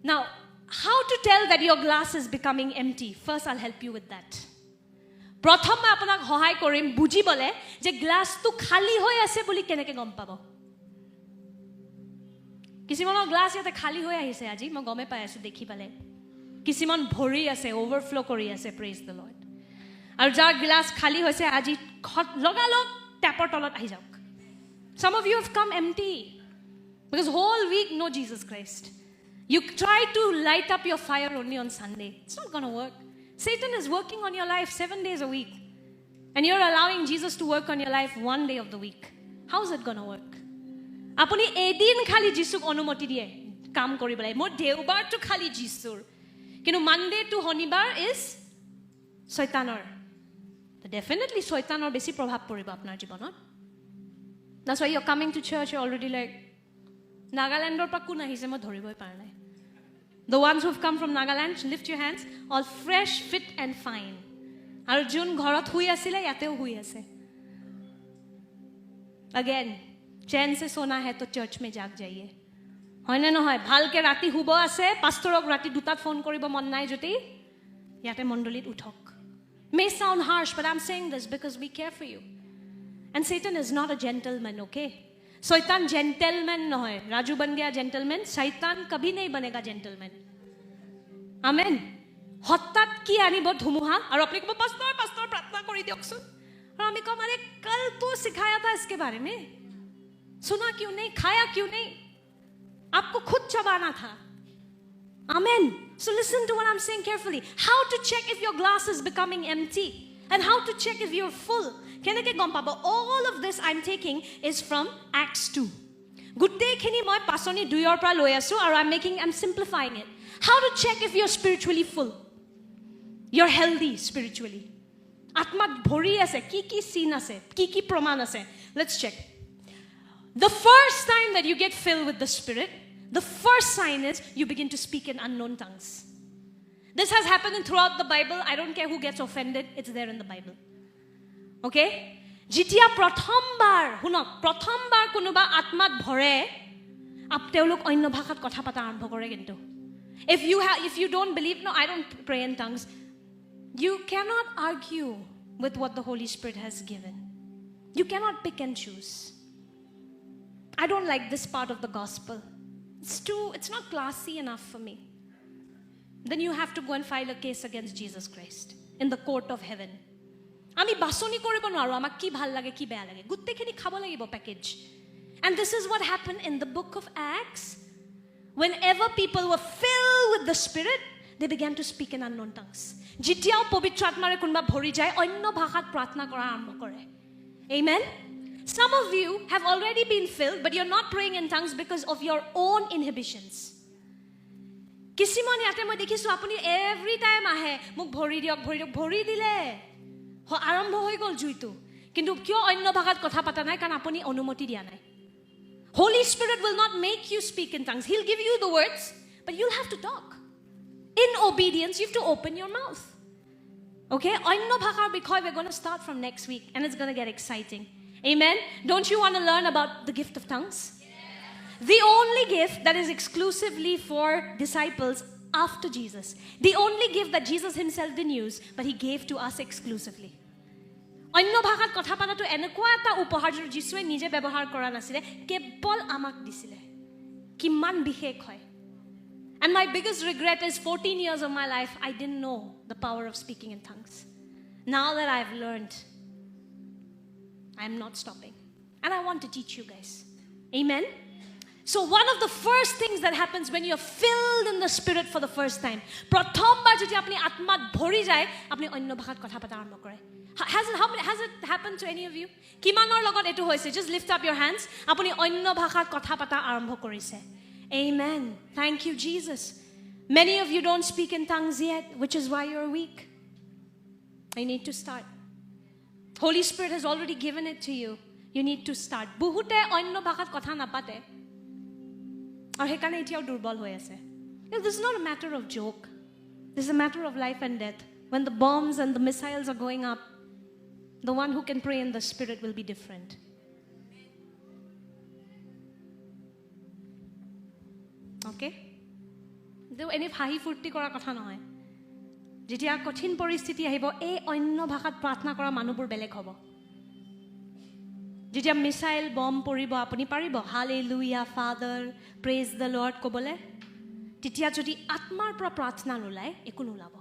Now, how to tell that your glass is becoming empty? First, I'll help you with that. প্ৰথম মই আপোনাক সহায় কৰিম বুজিবলে যে গ্লাছটো খালি হৈ আছে বুলি কেনেকৈ গম পাব। কিছুমানৰ গ্লাছ ইয়াতে খালি হৈ আহিছে আজি, মই গমে পাই আছো দেখি পালে। কিছুমান ভৰি আছে, অভাৰফ্লো কৰি আছে, প্ৰেজ দ্য লৰ্ড। আৰু যাৰ গ্লাছ খালি হৈছে আজি লগালগ টেপৰ তলত আহি যাওক। Some of you have come empty because whole week no Jesus Christ. You try to light up your fire only on Sunday. It's not going to work. Satan is working on your life 7 days a week. And you're allowing Jesus to work on your life 1 day of the week. How's it going to work? Apuni edin khali Jisuk onumoti diye kaam koribole. Mo deubar to khali Jisur. Kintu Monday to Honibar is Saitanor. Definitely Saitanor besi prabhav poribo apnar jibanot. That's why you're coming to church, you're already like, Nagalandor pa kun ahise mo dhoriboi para nai. The ones who've come from Nagaland, lift your hands, all fresh, fit and fine. Aru jun ghorot hui asile yateo hui ase. Again, chain se sona hai to church mein jag jaiye. Hoy na nohoy bhalke rati hubo ase, pastorok rati dutat phone koribo mon nai joti yate mondolit uthok. May sound harsh, but I'm saying this because we care for you. And Satan is not a gentleman, okay? Satan gentleman nohoy. Raju ban gaya gentleman. Satan kabhi nahi banega gentleman. Amen. Hottat ki anibo dhumuha. Aur apne ko pastor pratna kori dioksun. Aur ami ko mare kal to sikhaya tha iske bare mein. Suna kyun nahi? Khaya kyun nahi? Aapko khud chabana tha. Amen. So listen to what I'm saying carefully. How to check if your glass is becoming empty and how to check if you're full. Keneke gom pabo? All of this I'm taking is from Acts 2. Gutte khini moi pasoni 2 pra loi asu or I'm simplifying it. How to check if you're spiritually full? You're healthy spiritually. Atmat bhori ase, ki sin ase, ki praman ase. Let's check. The first time that you get filled with the Spirit, the first sign is you begin to speak in unknown tongues. This has happened throughout the Bible. I don't care who gets offended. It's there in the Bible. Okay? Jitia pratham bar kunuba atmat bhore ap teolok onno bhashat kotha pata arambho kore kintu. If you don't believe, no, I don't pray in tongues. You cannot argue with what the Holy Spirit has given. You cannot pick and choose. I don't like this part of the gospel. It's not classy enough for me. Then you have to go and file a case against Jesus Christ in the court of heaven. Ami basoni koribo noaro amak ki bhal lage ki beya lage gutteikhini khabo lagibo package. And this is what happened in the book of Acts. Whenever people were filled with the Spirit, they began to speak in unknown tongues. Jitiao povitra atmare kunba bhori jay onno bhashat pratna kora arambho kore. Amen. Some of you have already been filled, but you're not praying in tongues because of your own inhibitions. Kisimon yate moi dekhisu apuni every time ahe muk bhori diok bhori dile arambho hoi gol juitu kintu kyo onno bhagat kotha pata nai karon apuni onumoti dia nai. Holy Spirit will not make you speak in tongues. He'll give you the words, but you'll have to talk. In obedience, you have to open your mouth. Okay? Onno bhakar bikhoy we're going to start from next week and it's going to get exciting. Amen. Don't you want to learn about the gift of tongues? Yes. The only gift that is exclusively for disciples after Jesus. The only gift that Jesus himself didn't use, but he gave to us exclusively. Onno bhagat kotha pata to enekwa eta upahar jo Jisue nije byabohar kora nasile kebol amak disile. Kiman bishek hoy. And my biggest regret is 14 years of my life I didn't know the power of speaking in tongues. Now that I've learned, I'm not stopping. And I want to teach you guys. Amen? So one of the first things that happens when you're filled in the Spirit for the first time, prathom bar jeti apni atmat bhori jay, apni onno bhashat kotha pata arambho kore. Has it happened to any of you? Kimanor logot etu hoise? Just lift up your hands. Apuni onno bhashat kotha pata arambho korise. Amen. Thank you, Jesus. Many of you don't speak in tongues yet, which is why you're weak. I need to start. Holy Spirit has already given it to you. You need to start. Buhute onno bhagat kotha napate. Aur hekane etiao durbol hoy ase. This is not a matter of joke. This is a matter of life and death. When the bombs and the missiles are going up, the one who can pray in the Spirit will be different. Okay? এনে হাঁহি ফূৰ্তি কৰাৰ কথা নহয় যেতিয়া কঠিন পৰিস্থিতি আহিব এই অন্য ভাষাত প্ৰাৰ্থনা কৰা মানুহবোৰ বেলেগ হ'ব যেতিয়া মিছাইল বম পৰিব আপুনি পাৰিব hallelujah father praise the lord ক'বলৈ তেতিয়া যদি আত্মাৰ পৰা প্ৰাৰ্থনা নোলায় একো নোলাব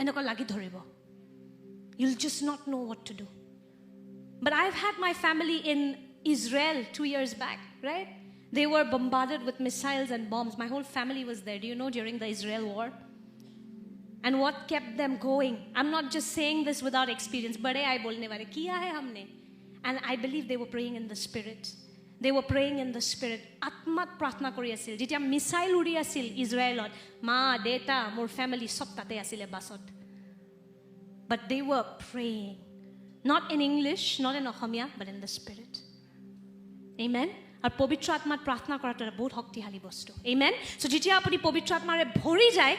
এনেকুৱা লাগি ধৰিব you'll just not know what to do but I've had my family in Israel 2 years back right they were bombarded with missiles and bombs my whole family was there do you know during the Israel war and what kept them going I'm not just saying this without experience bade ai bolne wale kiya hai humne and I believe they were praying in the spirit they were praying in the spirit atmat prarthna kori asil jetia missile uri asil Israelot ma data mor family sob tate asile basot but they were praying not in English not in Ohomia but in the spirit amen আর পবিত্র আত্মাত প্ৰাৰ্থনা কৰাটো বহুত শক্তিশালী বস্তু amen so যেতিয়া আপুনি পবিত্র আত্মাৰে ভৰি যায়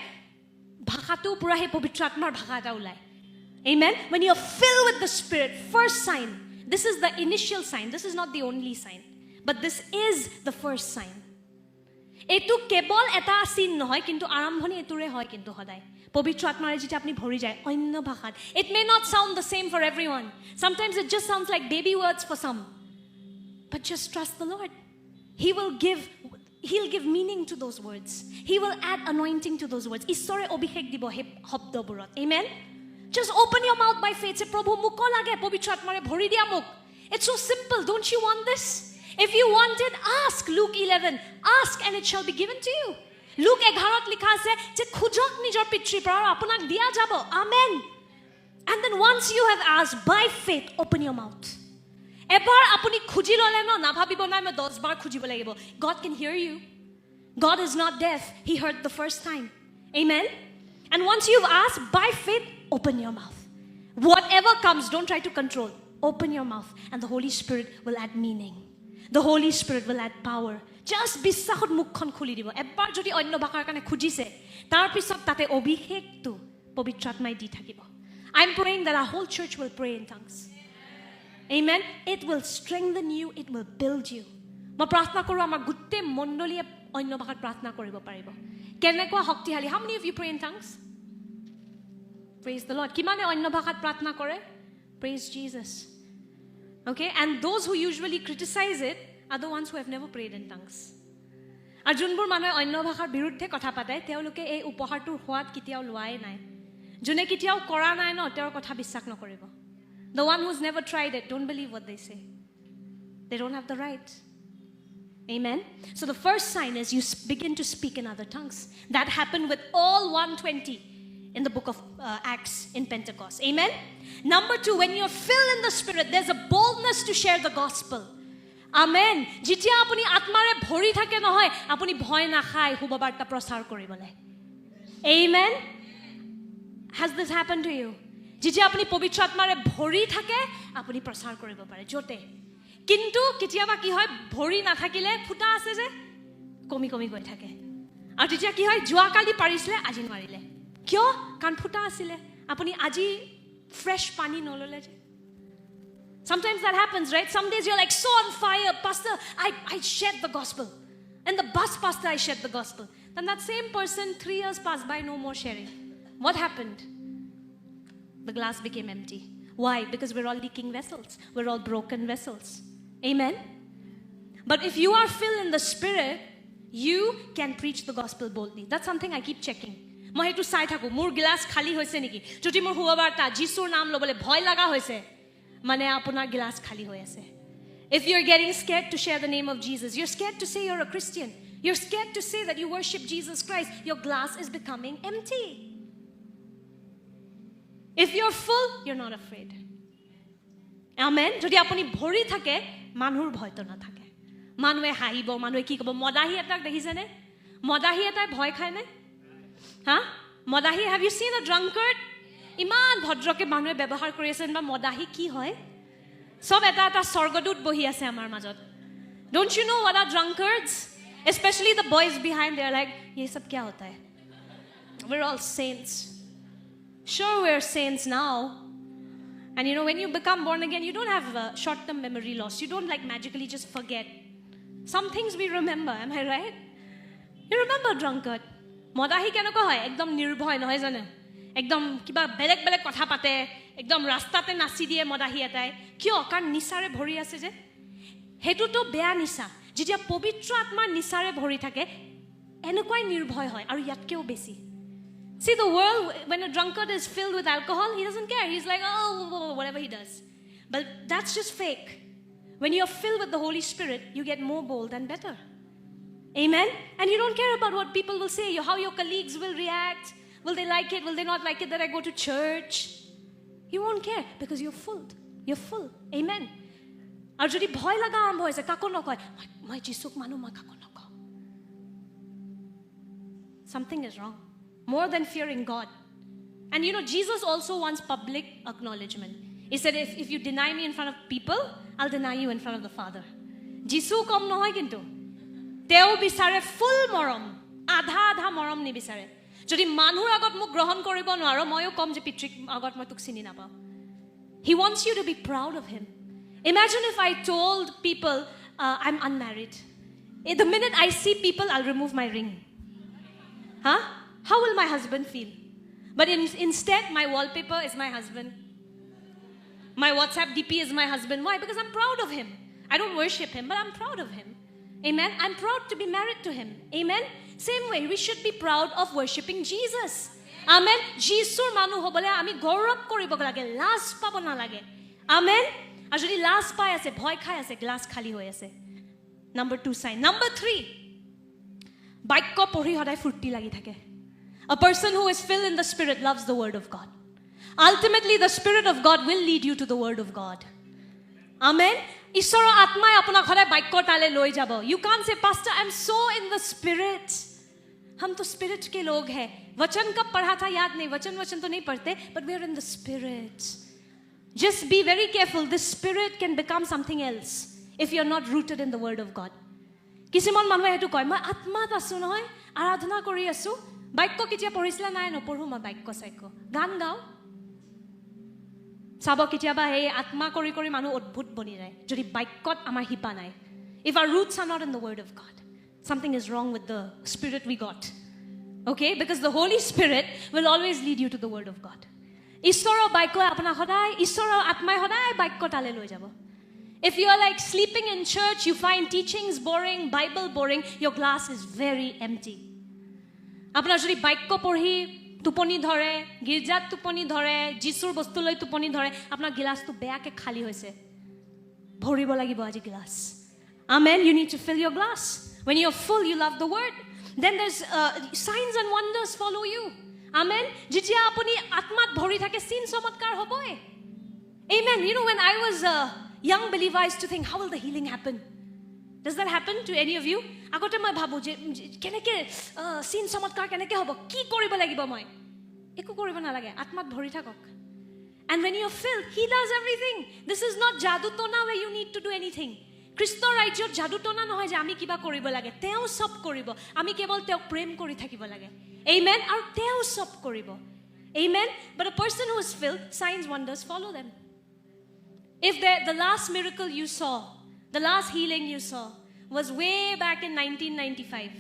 ভাষাটো পুৰা হে পবিত্র আত্মাৰ ভাষা এটা ওলায় amen when you are filled with the spirit first sign this is the initial sign this is not the only sign but this is the first sign এটো কেৱল এটা চিন নহয় কিন্তু আৰম্ভণি এটোৰে হয় কিন্তু সদায় পবিত্র আত্মাৰে যেতিয়া আপুনি ভৰি যায় অন্য ভাষাত it may not sound the same for everyone sometimes it just sounds like baby words for some but just trust the Lord he'll give meaning to those words he will add anointing to those words ঈশ্বৰে অভিষেক দিব হে শব্দবোৰত amen just open your mouth by faith say prabhu মুক লাগে পবিত্র আত্মাৰে ভৰি দিয়া মুক it's so simple don't you want this if you want it ask Luke 11 ask and it shall be given to you Luke 11 ত লিখা আছে যে খুজক নিজৰ পিতৃৰ পৰা আপোনাক দিয়া যাব amen and then once you have asked by faith open your mouth এবাৰ আপুনি খুজি ললে ন না ভাবিব না মই 10 বাৰ খুজিব লাগিব God can hear you God is not deaf he heard the first time amen and once you've asked by faith open your mouth whatever comes don't try to control open your mouth and the Holy Spirit will add meaning the Holy Spirit will add power just বিশ্বাসত মুখখন খুলি দিব এবাৰ যদি অন্য ভাষাৰ কাৰণে খুজিছে তাৰ পিছত তাতে অভিষেকটো পবিত্ৰ আত্মাই দি থাকিব I'm praying that our whole church will pray in tongues amen it will strengthen you it will build you মই প্ৰাৰ্থনা কৰো আমাৰ গুটে মণ্ডলীয়ে অন্য ভাষাত প্ৰাৰ্থনা কৰিব পাৰিব কেনেকুৱা শক্তিশালী how many of you pray in tongues praise the Lord কিমানে অন্য ভাষাত প্ৰাৰ্থনা কৰে praise Jesus okay and those who usually criticize it are the ones who have never prayed in tongues আৰু যোনবোৰ মানুহে অন্য ভাষাৰ বিৰুদ্ধে কথা পাতে তেওঁলোকে এই উপহাৰটোৰ সোৱাদ কেতিয়াও লোৱাই নাই যোনে কেতিয়াও কৰা নাই ন তেওঁৰ কথা বিশ্বাস নকৰিব The one who's never tried it, don't believe what they say. They don't have the right. Amen. So the first sign is you begin to speak in other tongues. That happened with all 120 in the book of Acts in Pentecost. Amen. Number 2, when you're filled in the Spirit, there's a boldness to share the gospel. Amen. Jitya apuni atmare bhori thake nohoy, apuni bhoy na khai hubabarta prasar koribole. Amen. Has this happened to you? যেতিয়া আপুনি পবিত্ৰ আত্মাৰে ভৰি থাকে আপুনি প্ৰচাৰ কৰিব পাৰে জোতে কিন্তু কেতিয়াবা কি হয় ভৰি নাথাকিলে ফুটা আছে যে কমি কমি গৈ থাকে আৰু তেতিয়া কি হয় জুৱা কালি পাৰিছিলে আজি নোৱাৰিলে কিয় কান ফুটা আছিলে আপুনি আজি ফ্ৰেশ পানী নললে যে sometimes that happens right some days you're like so on fire pastor I shared the gospel and the bus pastor I shared the gospel then that same person 3 years pass by no more sharing what happened the glass became empty why because we're all leaking vessels we're all broken vessels amen but if you are filled in the Spirit you can preach the gospel boldly that's something I keep checking মই হেতু চাই থাকো মোৰ glass খালি হৈছে নেকি যদি মোৰ হুৱাবাৰটা যিশুৰ নাম লবলে ভয় লাগা হৈছে মানে আপোনাৰ গ্লাস খালি হৈ আছে if you're getting scared to share the name of Jesus you're scared to say you're a Christian you're scared to say that you worship Jesus Christ your glass is becoming empty if you're full you're not afraid amen যদি আপুনি ভৰি থাকে মানুহৰ ভয়টো না থাকে মানুহে হাঁহিব মানুহে কি কব মদাহি এটাক দেখিছেনে মদাহি এটাই ভয় খায় নে হা Madahi have you seen a drunkard ইমান ভদ্ৰকে মানুহে ব্যৱহাৰ কৰি আছে বা মদাহি কি হয় সব এটা এটা স্বৰ্গদূত বহি আছে আমাৰ মাজত don't you know what are drunkards especially the boys behind they are like ye sab kya hota hai we're all saints sure we're saints now and you know when you become born again you don't have short term memory loss you don't like magically just forget some things we remember am I right you remember drunkard মদাহী কেনেকুৱা হয় একদম নিৰ্ভয় নহয় জানে একদম কিবা বেলেগ বেলেগ কথা পাতে একদম ৰাস্তাতে নাচি দিয়ে মদাহী এটাই কিয় কাৰণ নিচাৰে ভৰি আছে যে হেতুটো বেয়া নিচা যেতিয়া পবিত্ৰ আত্মাৰ নিচাৰে ভৰি থাকে এনেকুৱাই নিৰ্ভয় হয় আৰু ইয়াতকেও বেছি See the world when a drunkard is filled with alcohol he doesn't care he's like oh whatever he does but that's just fake when you're filled with the Holy Spirit you get more bold and better amen and you don't care about what people will say how your colleagues will react will they like it will they not like it that I go to church you won't care because you're full amen আৰু যদি ভয় লাগা আৰম্ভ হৈছে কাকো নকয় মই যিসুক মানু মই কাকো নকওঁ something is wrong more than fearing God and you know Jesus also wants public acknowledgement he said if you deny me in front of people I'll deny you in front of the Father Jisu কম নহয় কিন্তু তেও বিচাৰে ফুল মৰম আধা আধা মৰম নিবিচাৰে যদি মানুহৰ আগত মোক গ্ৰহণ কৰিব নোৱাৰো ময়ো কম যে পিতৃক আগত মই তোক চিনি নাপাওঁ he wants you to be proud of him imagine if I told people I'm unmarried the minute I see people I'll remove my ring huh how will my husband feel but instead my wallpaper is my husband my WhatsApp DP is my husband why because I'm proud of him I don't worship him but I'm proud of him amen I'm proud to be married to him amen same way we should be proud of worshiping Jesus amen Jesus manu hobole ami gaurav koribo lage last pabo na lage amen আর যদি last পাই আছে ভয় খাই আছে glass খালি হৈ আছে number 2 sign number 3 বাক্য পঢ়ি সদায় ফুৰ্তি লাগি থাকে a person who is filled in the spirit loves the word of God ultimately the spirit of God will lead you to the word of God amen ঈশ্বৰৰ আত্মাই আপোনাক সদায় বাক্য তালে লৈ যাব you can't say pastor I'm so in the spirit हम तो spirit के लोग हैं वचन कब पढ़ा था याद नहीं वचन तो नहीं पढ़ते but we are in the spirit just be very careful this spirit can become something else if you're not rooted in the word of God কিছুমান মানুহে হেতু কয় মই আত্মাত আছো নহয় আৰাধনা কৰি আছো বাক্য কিতিয়া পঢ়িছলা নাই নপঢ়ো মই বাক্য সাক্য গান গাও সাব কিতিয়াবা এই আত্মা কৰি কৰি মানুহ অদ্ভুত বনি যায় যদি বাক্যত আমাৰ হিপা নাই if our roots are not in the word of God something is wrong with the spirit we got okay because the Holy Spirit will always lead you to the word of God ঈশ্বৰৰ বাক্য আপোনাৰ সদায় ঈশ্বৰৰ আত্মাই সদায় বাক্য তালে লৈ যাব if you are like sleeping in church you find teachings boring bible boring your glass is very empty আপোনাৰ যদি বাক্য পঢ়ি টোপনি ধৰে গিৰ্জাত টোপনি ধৰে যিশুৰ বস্তু লৈ টোপনি ধৰে আপোনাৰ গিলাসটো বেয়াকে খালি হৈছে ভৰিব লাগিব আজি glass amen you need to fill your glass when you're full you love the word then there's signs and wonders follow you amen যেতিয়া আপুনি আত্মাত ভৰি থাকে চিন চমৎকাৰ হ'বই amen you know when I was a young believer I used to think how will the healing happen does that happen to any of you আগতে মই ভাবো যে কেনেকে চিন চমৎকাৰ কেনেকে হ'ব কি কৰিব লাগিব মই একো কৰিব নালাগে আত্মাত ভৰি থাকক and when you're filled he does everything this is not jadoo tona where you need to do anything খ্ৰীষ্টৰ ৰাজ্যত যাদু টনা নহয় যে আমি কিবা কৰিব লাগে তেওঁ সব কৰিব আমি কেৱল তেওঁক প্ৰেম কৰি থাকিব লাগে amen আৰু তেওঁ সব কৰিব amen but a person who is filled signs wonders follow them if the last miracle you saw the last healing you saw was way back in 1995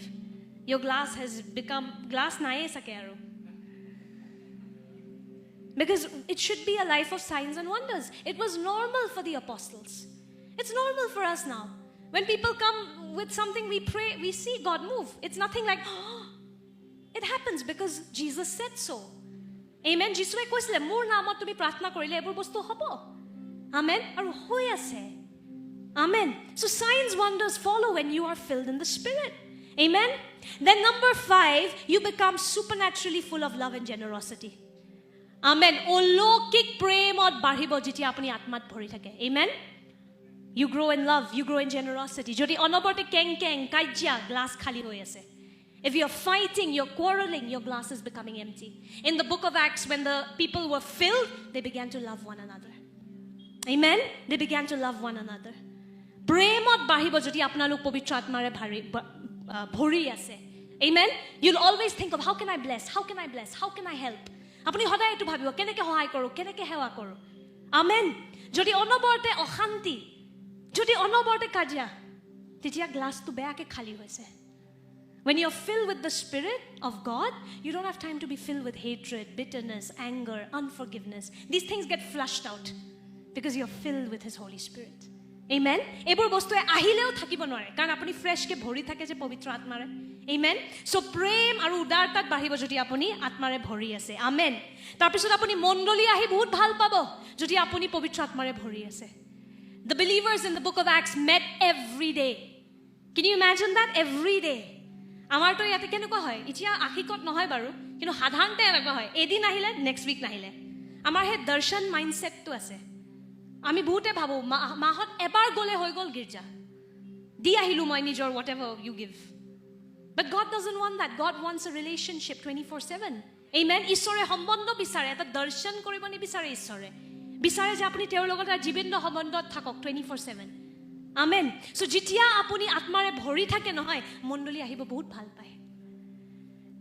your glass has become glass nae sake aru because it should be a life of signs and wonders it was normal for the apostles it's normal for us now when people come with something we pray we see God move it's nothing like oh, it happens because Jesus said so amen jisue koisile mor namot tumi prarthna korile ebor bostu hobo amen aru hoi ase amen so signs wonders follow when you are filled in the spirit amen then number 5 you become supernaturally full of love and generosity amen olokik premot baribo jiti apuni atmat bhori thake amen you grow in love you grow in generosity jodi onoborte keng kaijia glass khali hoy ase if you're fighting you're quarreling your glass is becoming empty in the book of Acts when the people were filled they began to love one another amen they began to love one another premot bahibo jodi apnalok povitra atmare bhori ase amen you'll always think of how can I bless how can I help apuni hoday etu bhabibo keneke hohay koru keneke hewa koru amen jodi onoborte ochanti jodi onoborte kajia titia glass tu beake khali hoise When you're filled with the Spirit of God, you don't have time to be filled with hatred, bitterness, anger, unforgiveness. These things get flushed out because you're filled with His Holy Spirit. Amen? এইবোৰ বস্তুৱে আহিলেও থাকিব নোৱাৰে কাৰণ আপুনি ফ্ৰেছকে ভৰি থাকে যে পবিত্ৰ আত্মাৰে. Amen? So প্ৰেম আৰু উদাৰতাত বাঢ়িব যদি আপুনি আত্মাৰে ভৰি আছে. Amen? তাৰপিছত আপুনি মণ্ডলী আহি বহুত ভাল পাব যদি আপুনি পবিত্ৰ আত্মাৰে ভৰি আছে. The believers in the book of Acts met every day. Can you imagine that? Every day. আমাৰতো ইয়াতে কেনেকুৱা হয় এতিয়া আশিকত নহয় বাৰু কিন্তু সাধাৰণতে এনেকুৱা হয় এদিন আহিলে নেক্সট উইক নাহিলে আমাৰ হে দৰ্শন মাইণ্ডছেটটো আছে আমি বহুতে ভাবো মাহত এবাৰ গলে হৈ গল গিৰ্জা দি আহিলো মই নিজৰ whatever you give but God doesn't want that. God wants a relationship 24/7. Amen. ঈশ্বৰে সম্বন্ধ বিচাৰে এটা দৰ্শন কৰিব নিবিচাৰে ঈশ্বৰে বিচাৰে যে আপুনি তেওঁৰ লগত জীৱন্ত সম্বন্ধত থাকক 24/7. Amen. So যেতিয়া আপুনি আত্মাৰে ভৰি থাকে নহয় মণ্ডলী আহিব বহুত ভাল পায়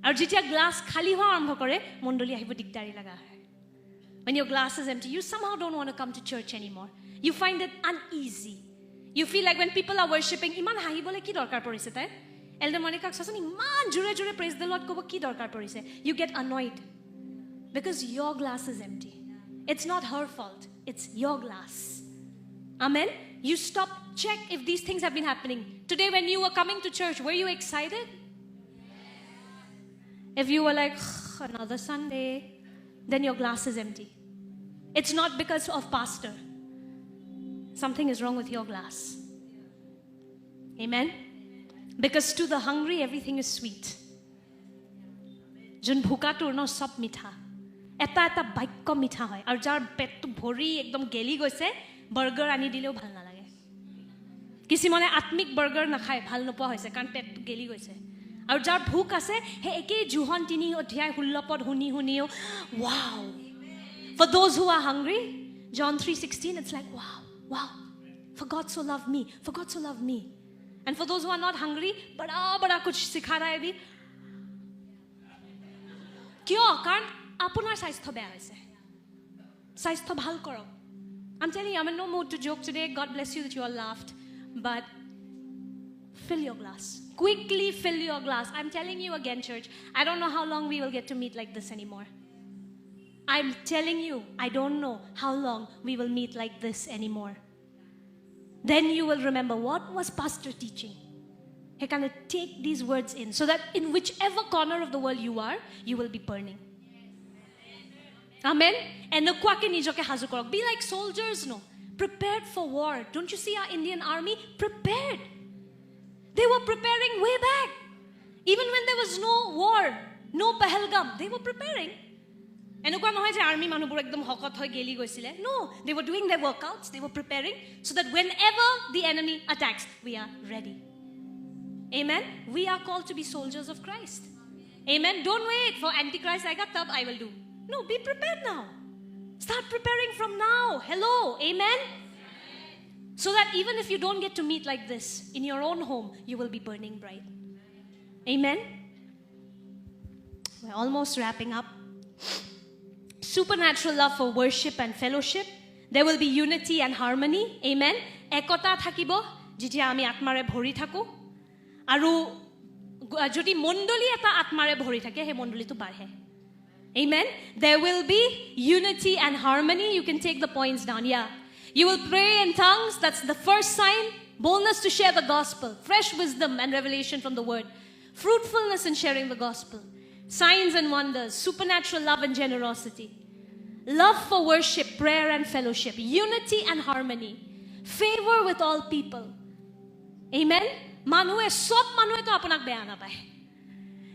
আৰু যেতিয়া গ্লাস খালি হোৱা আৰম্ভ কৰে মণ্ডলী আহিব দিগদাৰি লাগা হয়. When your glass is empty, you somehow don't want to come to church anymore. You find it uneasy. You feel like when people are worshiping, iman haibole ki dorkar porise tai? Elder Monica says, iman jure praise the Lord kobo ki dorkar porise? You get annoyed because your glass is empty. It's not her fault. It's your glass. Amen. You stop, check if these things have been happening. Today when you were coming to church, were you excited? If you were like, another Sunday, then your glass is empty. It's not because of pastor. Something is wrong with your glass. Amen? Because to the hungry, everything is sweet. Jun bhuka turno sab mitha. Eta baikko mitha hoy. Ar jar pettu bhori ekdom geli goise, burger ani dileo bhal na lage. Kisi mone atmik burger na khaye bhal nopoa hoise karon pettu geli goise. Ar jar bhuk ase he ekei John 3 অধ্যায় 16 পদ শুনিও wow. For those who are hungry, John 3:16, it's like, wow. For God so loved me. For God so loved me. And for those who are not hungry, bada kuch sikha raha hai bhi. Kyo? Karan apunar saistho beya hoise. Saistho bhal korok. I'm telling you, I'm in no mood to joke today. God bless you that you all laughed. But fill your glass. Quickly fill your glass. I'm telling you again, church, I don't know how long we will get to meet like this anymore. I'm telling you, I don't know how long we will meet like this anymore. Then you will remember what was pastor teaching. He can take these words in so that in whichever corner of the world you are, you will be burning. Amen. And be like soldiers, no. Prepared for war. Don't you see our Indian army? Prepared. They were preparing way back. Even when there was no war, no Pahalgam, they were preparing. Enukwa nohoy je army manubur ekdom hokot hoy geli goisile. No, they were doing their workouts, they were preparing so that whenever the enemy attacks, we are ready. Amen. We are called to be soldiers of Christ. Amen. Don't wait for Antichrist, I got tab, I will do. No, be prepared now. Start preparing from now. Hello. Amen. So that even if you don't get to meet like this in your own home, you will be burning bright. Amen. We're almost wrapping up. Supernatural love for worship and fellowship. There will be unity and harmony. Amen. Ekota thakibo jitia ami atmare bhori thaku. Aru jodi mondoli eta atmare bhori thake he mondoli tu barhe. Amen. There will be unity and harmony. You can take the points down. Yeah. You will pray in tongues. That's the first sign. Boldness to share the gospel. Fresh wisdom and revelation from the word. Fruitfulness in sharing the gospel. Signs and wonders. Supernatural love and generosity. Love for worship, prayer and fellowship. Unity and harmony. Favor with all people. Amen. Manue sob manue to apunak beya na pae.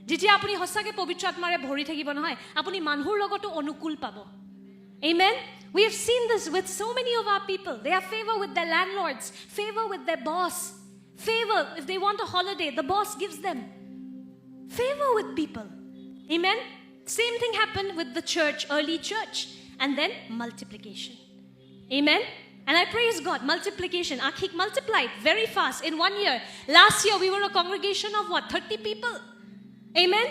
Jitia apuni hosake povitra atmare bhori thakibo nohoy, apuni manhur logoto onukul pabo. Amen. We have seen this with so many of our people. They have favor with their landlords, favor with their boss, favor if they want a holiday, the boss gives them. Favor with people. Amen. Same thing happened with the church, early church, and then multiplication. Amen. And I praise God, multiplication. Akhik multiplied very fast in 1 year. Last year we were a congregation of what? 30 people. Amen.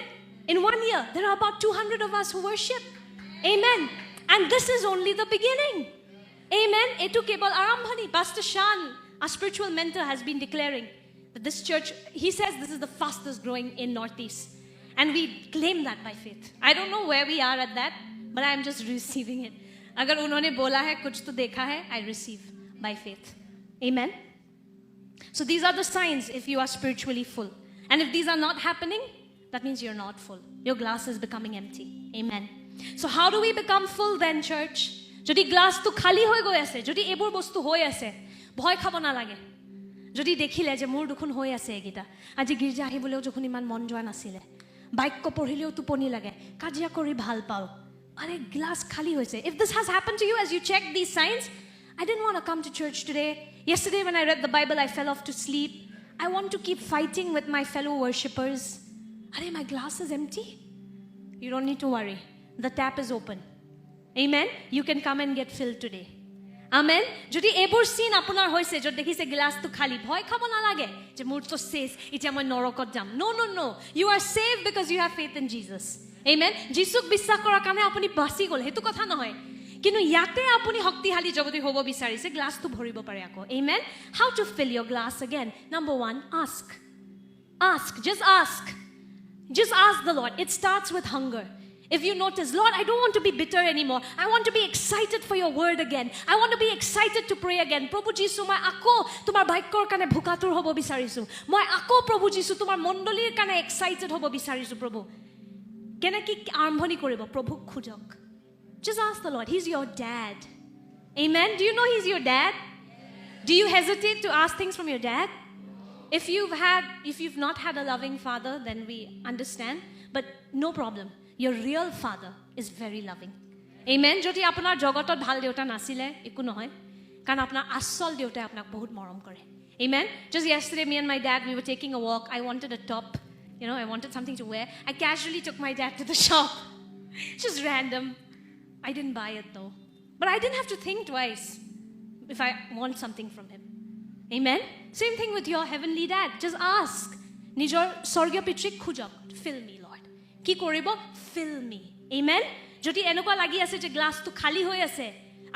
In 1 year, there are about 200 of us who worship. Amen. And this is only the beginning. Amen. Etu kebal arambhani. Pastor Shan, our spiritual mentor, has been declaring But this church, he says this is the fastest growing in Northeast. And we claim that by faith. I don't know where we are at that, but I'm just receiving it. अगर उन्होंने बोला है कुछ तो देखा है, I receive by faith. Amen. So these are the signs if you are spiritually full. And if these are not happening, that means you're not full. Your glass is becoming empty. Amen. So how do we become full then, church? যদি গ্লাসটো খালি হৈ গৈ আছে, যদি এইবোৰ বস্তু হৈ আছে, ভয় খাব নালাগে। যদি দেখিলে যে মোৰ দুখন হৈ আছে এইকেইটা, আজি গিৰ্জা আহিবলৈও যখন ইমান মন যোৱা নাছিলে, বাক্য পঢ়িলেও টোপনি লাগে, কাজিয়া কৰি ভাল পাওঁ, আৰে গ্লাস খালি হৈছে। If this has happened to you as you check these signs, I didn't want to come to church today. Yesterday when I read the Bible, I fell off to sleep. I want to keep fighting with my fellow worshippers. Are my glass is empty? You don't need to worry. The tap is open. Amen. You can come and get filled today. Amen. যদি এইবোৰ scene আপোনাৰ হৈছে, যদি দেখিছে গ্লাসটো খালি, ভয় খাব নালাগে যে মোৰ তো শেষ, এতিয়া মই নৰকত যাম। No. You are saved because you have faith in Jesus. Amen. যিশুক বিশ্বাস কৰাৰ কাৰণে আপুনি বাচি গ'ল, হেতু কথা নহয়। কিন্তু ইয়াতে আপুনি শক্তিশালী যদি হ'ব বিচাৰিছে, গ্লাসটো ভৰিব পাৰে আকৌ। Amen. How to fill your glass again? Number 1, ask. Ask. Just ask. Just ask the Lord. It starts with hunger. If you notice, Lord, I don't want to be bitter anymore. I want to be excited for your word again. I want to be excited to pray again. Prabhu Jisu, মই আকৌ তোমাৰ বাক্যৰ কাৰণে ভুকাতুৰ হ'ব বিচাৰিছো। মই আকৌ প্ৰভু যীশু তোমাৰ মণ্ডলীৰ কাৰণে এক্সাইটেড হ'ব বিচাৰিছো প্ৰভু। কেনেকৈ আৰম্ভণি কৰিব? প্ৰভুক খুজক। Just ask the Lord. He's your dad. Amen. Do you know he's your dad? Do you hesitate to ask things from your dad? If you've not had a loving father, then we understand. But no problem. Your real father is very loving. Amen. যদি আপোনাৰ জগতত ভাল দেউতা নাছিলে, একো নহয়, কাৰণ আপোনাৰ আসল দেউতাই আপোনাক বহুত মৰম কৰে। Amen. Just yesterday, me and my dad, we were taking a walk. I wanted a top. I wanted something to wear. I casually took my dad to the shop. Just random. I didn't buy it though. But I didn't have to think twice if I want something from him. Amen. Same thing with your heavenly dad. Just ask. নিজৰ স্বৰ্গীয় পিতৃক খুজক, fill me, Lord. কি কৰিব? Fill me. Amen. যদি এনেকুৱা লাগি আছে যে গ্লাসটো খালি হৈ আছে,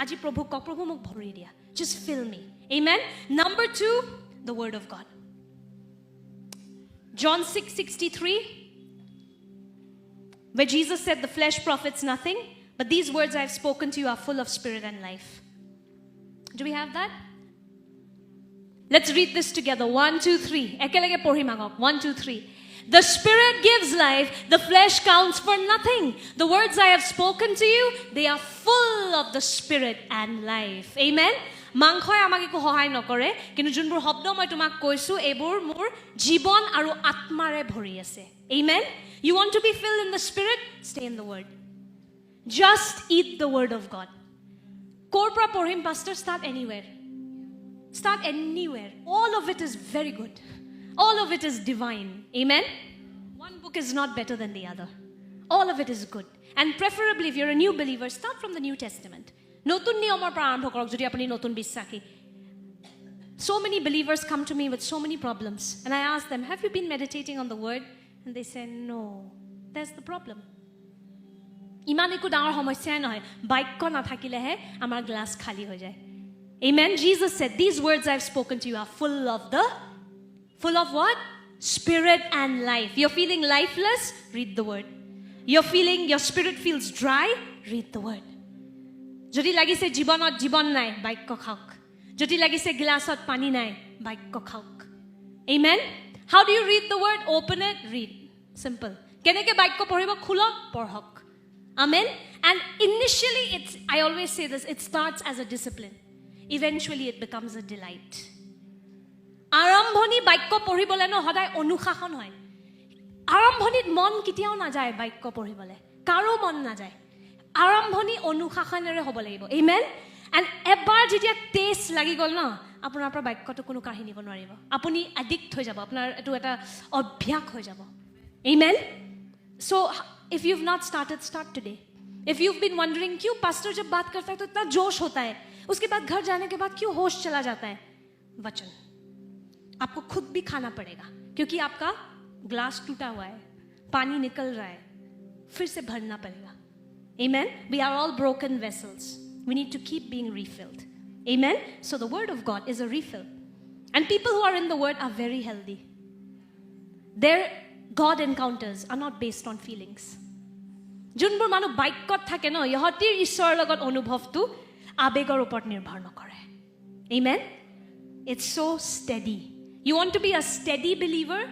আজি প্ৰভু কক, প্ৰভু মোক ভৰি দিয়া. Just fill me. Amen. Number 2, the word of God. John 6:63, where Jesus said the flesh profits nothing, but these words I have spoken to you are full of spirit and life. Do we have that? Let's read this together. 1, 2, 3. একেলগে পঢ়িম আগক. 1, 2, 3. The spirit gives life, the flesh counts for nothing. The words I have spoken to you, they are full of the spirit and life. Amen. মাংসই আমাক একো সহায় নকৰে, কিন্তু যোনবোৰ শব্দ মই তোমাক কৈছো, এইবোৰ মোৰ জীৱন আৰু আত্মাৰে ভৰি আছে। Amen. You want to be filled in the spirit? Stay in the word. Just eat the word of God. কৰ পৰা পঢ়িম, pastor? Start anywhere. Start anywhere. All of it is very good. All of it is divine. Amen. One book is not better than the other. All of it is good. And preferably, if you're a new believer, start from the New Testament. নতুন নিয়মৰ পৰা আৰম্ভ কৰক যদি আপুনি নতুন বিশ্বাসী। So many believers come to me with so many problems. And I ask them, have you been meditating on the word? And they say, no. That's the problem. ইমান একো ডাঙৰ সমস্যাই নহয়, বাক্য নাথাকিলেহে আমাৰ গ্লাস খালি হৈ যায়। Amen. Jesus said, these words I've spoken to you are full of what? Spirit and life. You're feeling lifeless? Read the word. You're feeling your spirit feels dry? Read the word. যদি লাগিছে জীৱনত জীৱন নাই, বাক্য খাওক। যদি লাগিছে গ্লাসত পানী নাই, বাক্য খাওক। Amen. How do you read the word? Open it, read. Simple. কেনেকৈ বাক্য পঢ়িব? খুলক, পঢ়ক। Amen. And initially, I always say this, it starts as a discipline. Eventually, it becomes a delight. আৰম্ভণি বাক্য পঢ়িবলৈ সদায় অনুশাসন হয়। আৰম্ভণিত মন কেতিয়াও নাযায় বাক্য পঢ়িবলৈ, কাৰো মন নাযায়। আৰম্ভণি অনুশাসনেৰে হ'ব লাগিব। Amen. And এবাৰ যেতিয়া টেষ্ট লাগি গ'ল ন, আপোনাৰ পৰা বাক্যটো কোনো কাঢ়ি নিব নোৱাৰিব। আপুনি এডিক্ট হৈ যাব, আপোনাৰ এইটো এটা অভ্যাস হৈ যাব। Amen. So if you've not started, start today. If you've been wondering, क्यों पास्टर जब बात करता है तो इतना जोश होता है, उसके बाद घर जाने के बाद क्यों होश चला जाता है? वचन आपको खुद भी खाना पड़ेगा, क्योंकि आपका ग्लास टूटा हुआ है, पानी निकल रहा है, फिर से भरना पड़ेगा। Amen. We are all broken vessels. We need to keep being refilled. Amen. So the word of God is a refill. And people who are in the word are very healthy. Their God encounters are not based on feelings. যোনবোৰ মানুহ বাইকত থাকে ন ইহঁতিৰ ঈশ্বৰৰ লগত অনুভৱটো আবেগৰ ওপৰত নিৰ্ভৰ নকৰে Amen It's so steady You want to be a steady believer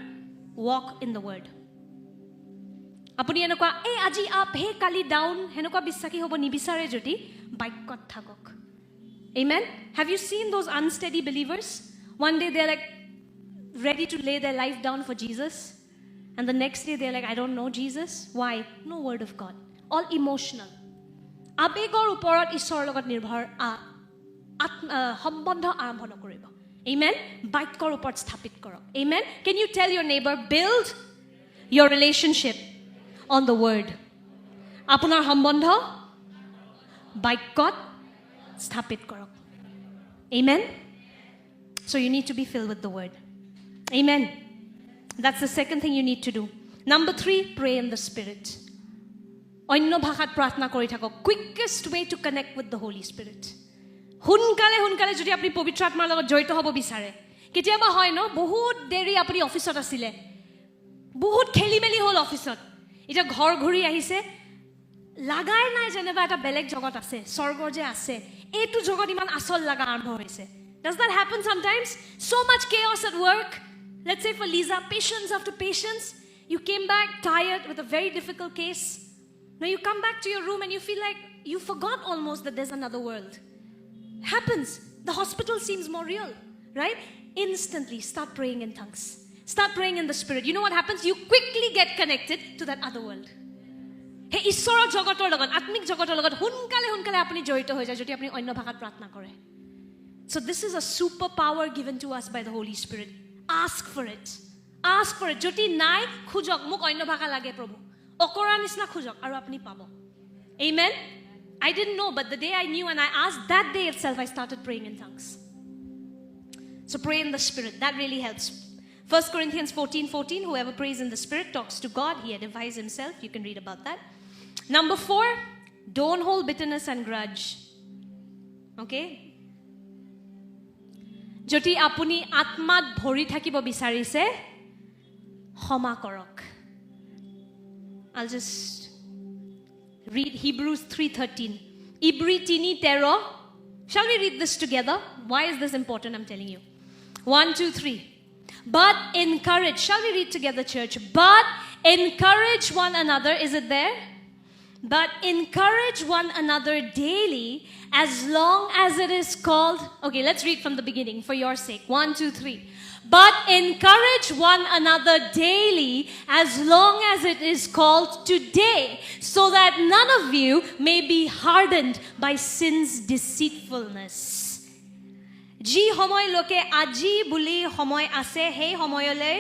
walk in the word আপুনি এনেকুৱা এই আজি আপ হে কালি ডাউন হেনেকুৱা বিশ্বাসী হ'ব নিবিচাৰে যদি বাইকত থাকক Amen Have you seen those unsteady believers One day they're like ready to lay their life down for Jesus And the next day they're like, I don't know Jesus. Why? No word of God. All emotional. Abegor uporat ishor logot nirbhar সম্বন্ধ আৰম্ভ নকৰিব Amen. Baikor uport sthapit korok. Amen. Can you tell your neighbor, build your relationship on the word. Apunar সম্বন্ধ baikot sthapit korok. Amen. So you need to be filled with the word. Amen. That's the second thing you need to do. Number 3, pray in the Spirit. Onno bhashat prarthna kori thakok. Quickest way to connect with the Holy Spirit. Hunkale jodi apni pavitra atmar logot joito hobo bisare. Ketiaba hoy no bahut deri apni office ot asile. Bahut kheli meli hol office ot. Eta ghor ghuri ahise. Lagai nai jeneba eta beleg jogot ase. Sorgor je ase. Etu jogot iman asol laga arambho hoise. Does that happen sometimes? So much chaos at work. Let's say for Lisa, patience after patience, you came back tired with a very difficult case. Now you come back to your room and you feel like you forgot almost that there's another world. Happens. The hospital seems more real, right? Instantly start praying in tongues. Start praying in the Spirit. You know what happens? You quickly get connected to that other world. Hey, Ishora jogotor logot, atmik jogotor logot, hunkale apni joito hoy jay jodi apni onno bhashat prarthna kore. So this is a superpower given to us by the Holy Spirit. Ask for it. Ask for it. Joti nai khujok muk onno bhasha lage prabhu. Okora nisna khujok aru apni pabo. Amen. I didn't know but the day I knew and I asked that day itself I started praying in tongues. So pray in the Spirit. That really helps. 1 Corinthians 14:14 whoever prays in the Spirit talks to God. He edifies himself. You can read about that. Number 4, don't hold bitterness and grudge. Okay? Joti apuni atmat bhori thakibo bisarise khoma korok I'll just read Hebrews 3:13 Ibri 3:13 Shall we read this together? Why is this important? I'm telling you 1, 2, 3 But encourage Shall we read together church? But encourage one another Is it there? But encourage one another daily as long as it is called. Okay, let's read from the beginning for your sake. 1, 2, 3. But encourage one another daily as long as it is called today, so that none of you may be hardened by sin's deceitfulness. Ji homoy loke aji buli homoy ase hei homoyole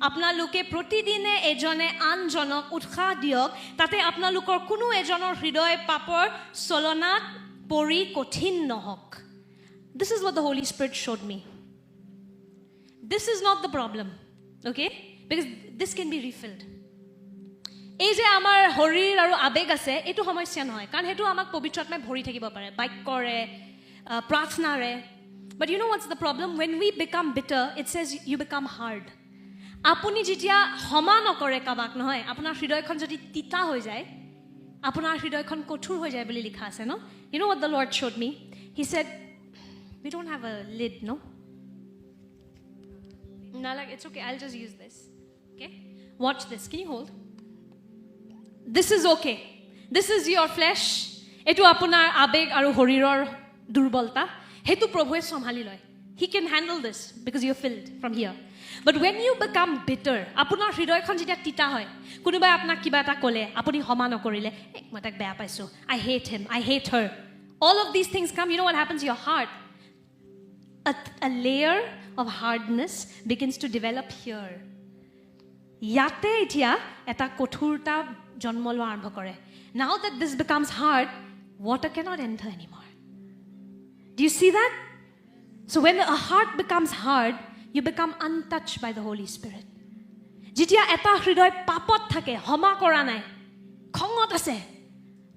আপোনালোকে প্ৰতিদিনে এজনে আনজনক উৎসাহ দিয়ক তাতে আপোনালোকৰ কোনো এজনৰ হৃদয় পাপৰ চলনাত পৰি কঠিন নহওক This is what the Holy Spirit showed me. This is not the problem, okay? Because this can be refilled. এই যে আমাৰ শৰীৰ আৰু আবেগ আছে এটো সমস্যা নহয় কাৰণ হেতু আমাক পবিত্ৰ আত্মাই ভৰি থাকিব পাৰে বাক্যৰে প্ৰাৰ্থনাৰে But you know what's the problem? When we become bitter, it says you become hard. আপুনি যেতিয়া ক্ষমা নকৰে কাবাক নহয় আপোনাৰ হৃদয়খন যদি তিতা হৈ যায় আপোনাৰ হৃদয়খন কঠোৰ হৈ যায় বুলি লিখা আছে ন You know what the Lord showed me? He said, we don't have a lid, no? No, like, it's okay, I'll just use this. Okay? Watch this. Can you hold? This is okay. This is your flesh. Etu apunar abeg aru horirar durbolta. Hetu prabhuye samhali loy. He can handle this because you're filled from here. But when you become bitter, apunar hridoykhon jetia tita hoy. Kunubai apnak kiba eta kole, apuni homa nokorile, moi tak beya paisu. I hate him. I hate her. All of these things come, you know what happens to your heart? A layer of hardness begins to develop here. Yate etia eta kothurta janmo loa arambho kore. Now that this becomes hard, water cannot enter anymore. Do you see that? So when a heart becomes hard, you become untouched by the Holy Spirit. Jitia eta hridoy papot thake, homa kora nai, khongot ase,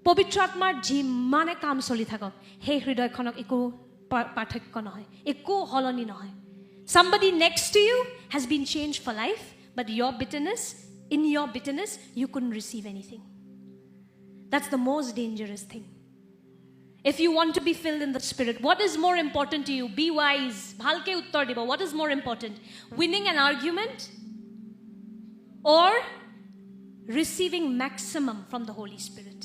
পবিত্ৰ আত্মাৰ যিমানে কাম চলি থাকক সেই হৃদয়খনক একো পাৰ্থক্য নহয় একো হলনি নহয় Somebody next to you has been changed for life, but in your bitterness, you couldn't receive anything. That's the most dangerous thing. If you want to be filled in the Spirit, what is more important to you? Be wise. Bhalke uttar dibo. What is more important? Winning an argument or receiving maximum from the Holy Spirit?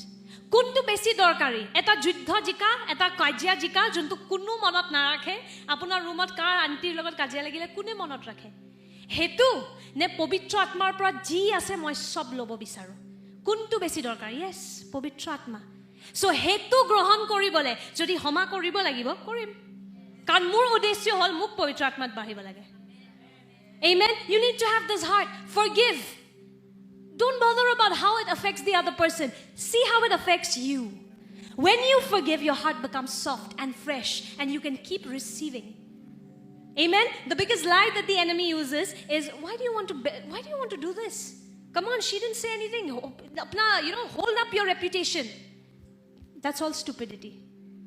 কোনটো বেছি দৰকাৰী? এটা যুদ্ধ Zika, এটা কাজিয়া Zika, যোনটো কোনো মনত নাৰাখে, আপোনাৰ ৰুমত কাৰ আন্টিৰ লগত কাজিয়া লাগিলে কোনে মনত ৰাখে? হেতু নে পবিত্ৰ আত্মাৰ পৰা যি আছে মই সব ল'ব বিচাৰো? কোনটো বেছি দৰকাৰ? ইয়েছ, পবিত্ৰ আত্মা। সো হেতু গ্ৰহণ কৰিবলে যদি ক্ষমা কৰিব লাগিব, কৰিম। কাৰণ মোৰ উদ্দেশ্য হ'ল মোক পবিত্ৰ আত্মাত বাঢ়িব লাগে। Amen. You need to have this heart. Forgive. Don't bother about how it affects the other person. See how it affects you. When you forgive, your heart becomes soft and fresh, and you can keep receiving. Amen. The biggest lie that the enemy uses is, why do you want to do this? Come on, she didn't say anything. Hold up your reputation. That's all stupidity.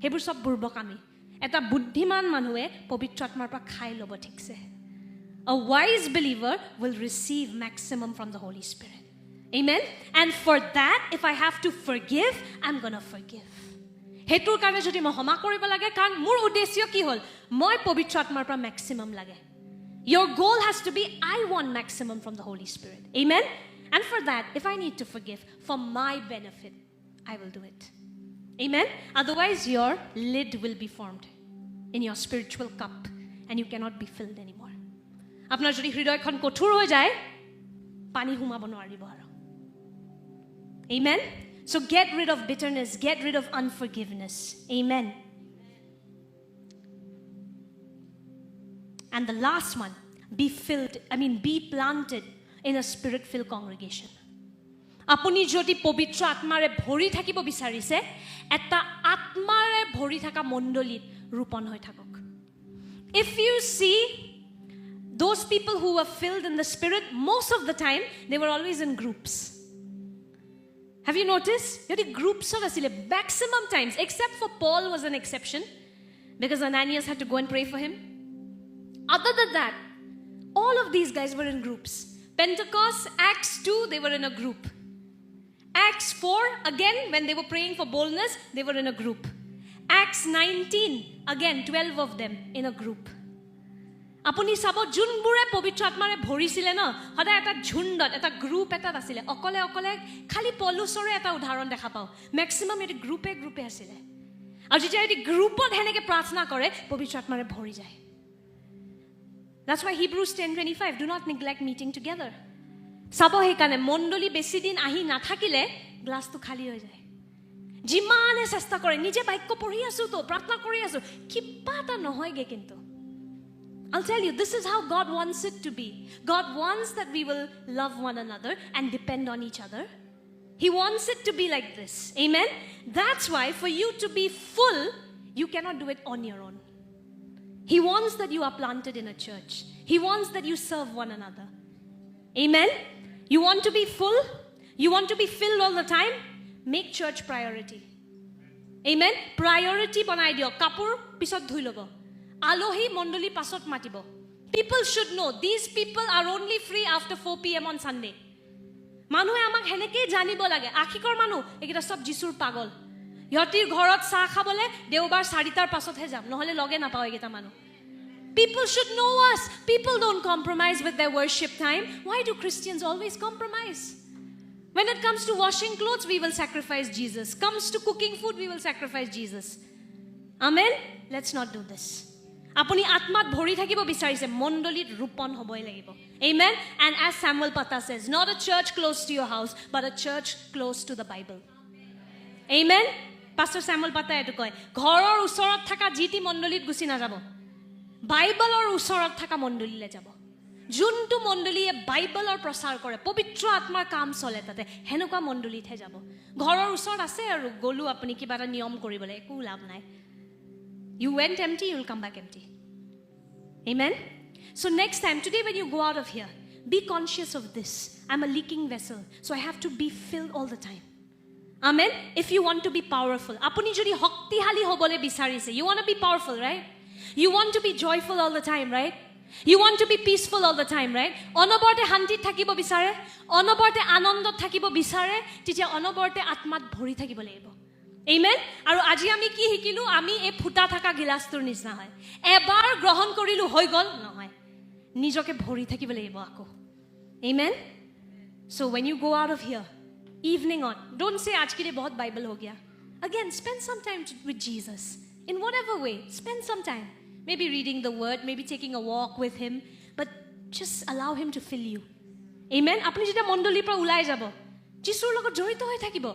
Hebur sob burbakami. Eta buddhiman manhue pavitra atmar pra khai lobo thikse. A wise believer will receive maximum from the Holy Spirit. Amen. And for that, if I have to forgive, I'm going to forgive. Hetur karone jodi moi ক্ষমা কৰিব লাগে, কাৰণ মোৰ উদ্দেশ্য কি হ'ল? মই পবিত্ৰ আত্মাৰ পৰা maximum লাগে. Your goal has to be, I want maximum from the Holy Spirit. Amen. And for that, if I need to forgive for my benefit, I will do it. Amen. Otherwise, your lid will be formed in your spiritual cup and you cannot be filled anymore. আপোনাৰ যদি হৃদয়খন কঠোৰ হৈ যায়, পানী হুমাব নোৱাৰিব আৰু। Amen. So get rid of bitterness, get rid of unforgiveness. Amen. And the last one, be planted in a spirit-filled congregation. Apuni jodi povitra atmare bhori thakibo bicharise, eta atmare bhori thaka mondolit rupon hoi thakok. If you see those people who were filled in the Spirit, most of the time, they were always in groups. Have you noticed? Yadi groups of asile maximum times, except for Paul was an exception, because Ananias had to go and pray for him. Other than that, all of these guys were in groups. Pentecost, Acts 2, they were in a group. Acts 4, again, when they were praying for boldness, they were in a group. Acts 19, again, 12 of them in a group. Apuni sabo junbure povitra atmare bhorisile na, hoda eta jhundot, eta group eta asile. Okole khali Paulusore eta udharon dekha pao. Maximum eti group asile. Aru jetia eti groupot heneke prarthana kore, povitra atmare bhori jay. That's why Hebrews 10:25, do not neglect meeting together. Sabo hekane mondoli beshi din ahi na thakile glass to khali hoy jay. Jimane chesta kore nije baikko pori asu to prarthana kori asu kiba ta nohoyge kintu. I'll tell you, this is how God wants it to be. God wants that we will love one another and depend on each other. He wants it to be like this. Amen? That's why for you to be full, you cannot do it on your own. He wants that you are planted in a church. He wants that you serve one another. Amen? You want to be full? You want to be filled all the time? Make church priority. Amen? Priority banai dio. Kapur pisot dhui lobo. Alohi mondoli pasot matibo. People should know these people are only free after 4 p.m. on Sunday. Manue amak heneke janibo lage. Akhikor manu ekita sob jisur pagol. Yotir ghorot sa khabole deobar 4:00 pasot he jam. Nohole loge na pao ekita manu. People should know us. People don't compromise with their worship time. Why do Christians always compromise? When it comes to washing clothes, we will sacrifice Jesus. Comes to cooking food, we will sacrifice Jesus. Amen? Let's not do this. Apuni atmat bhori thakibo bicharise mondolit rupon hoboi lagibo. Amen? And as Samuel Pata says, not a church close to your house, but a church close to the Bible. Amen? Pastor Samuel Pata etu koy, ghoror usorot thaka jiti mondolit gusi na jabo. Bible or usorot thaka mondolile jabo. Juntu mondoliye Bible or prasar kore, povitra atmar kaam chole tate, henuka mondolit he jabo. Ghoror usor ase aru golu apuni kiba eta niyom koribole eku lab nai. You went empty, you'll come back empty. Amen? So next time, today when you go out of here, be conscious of this. I'm a leaking vessel, so I have to be filled all the time. Amen? If you want to be powerful. Apuni jodi hoktihali hobole bicharise. You want to be powerful, right? You want to be joyful all the time, right? You want to be peaceful all the time, right? অনবৰতে শান্তিত থাকিব বিচাৰে, অনবৰতে আনন্দত থাকিব বিচাৰে, তেতিয়া অনবৰতে আত্মাত ভৰি থাকিব লাগিব। Amen? আৰু আজি আমি কি শিকিলো? আমি এই ফুটা থকা গিলাছটোৰ নিচিনা হয়। এবাৰ গ্ৰহণ কৰিলো হৈ গল নহয়। নিজকে ভৰি থাকিব লাগিব আকৌ। Amen? So when you go out of here, evening on, don't say आज के लिए बहुत बाइबल हो गया. Again, spend some time with Jesus. In whatever way, spend some time. Maybe reading the word, maybe taking a walk with him, but just allow him to fill you. Amen? আপুনি যেতিয়া মণ্ডলীৰ পৰা ওলাই যাব, যিশুৰ লগত জড়িত হৈ থাকিব,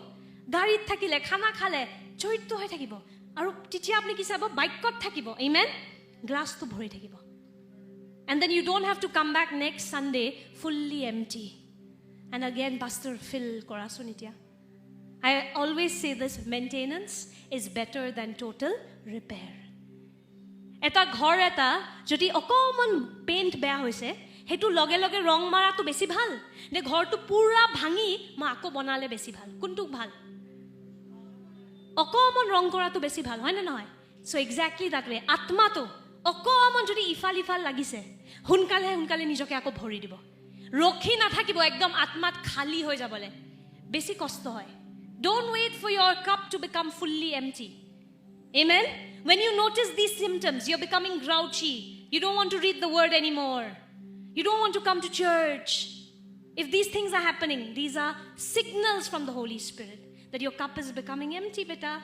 গাড়ীত থাকিলে, খানা খালে, জড়িত হৈ থাকিব। আৰু তেতিয়া আপুনি কি চাব? বাইকত থাকিব। Amen? গ্লাছটো ভৰি থাকিব। And then you don't have to come back next Sunday fully empty. And again, Pastor, fill korason itya. I always say this, maintenance is better than total repair. Eta ghor eta jodi okomon paint beya hoise hetu loge loge rong mara to besi bhal ne ghor to pura bhangi ma ako banale besi bhal kuntuk bhal okomon rong kora to besi bhal hoy na noy. So exactly that way atma to okomon jodi ifal lagise hunkale nijoke ako bhori dibo rokhi na thakibo ekdom atmat khali hoy jabole besi kosto hoy. Don't wait for your cup to become fully empty. Amen? When you notice these symptoms, you're becoming grouchy. You don't want to read the word anymore. You don't want to come to church. If these things are happening, these are signals from the Holy Spirit that your cup is becoming empty, beta.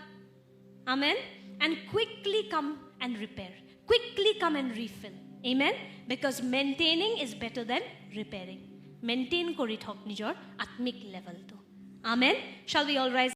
Amen? And quickly come and repair. Quickly come and refill. Amen? Because maintaining is better than repairing. Maintain kori thok nijor atmik level to. Amen? Shall we all rise?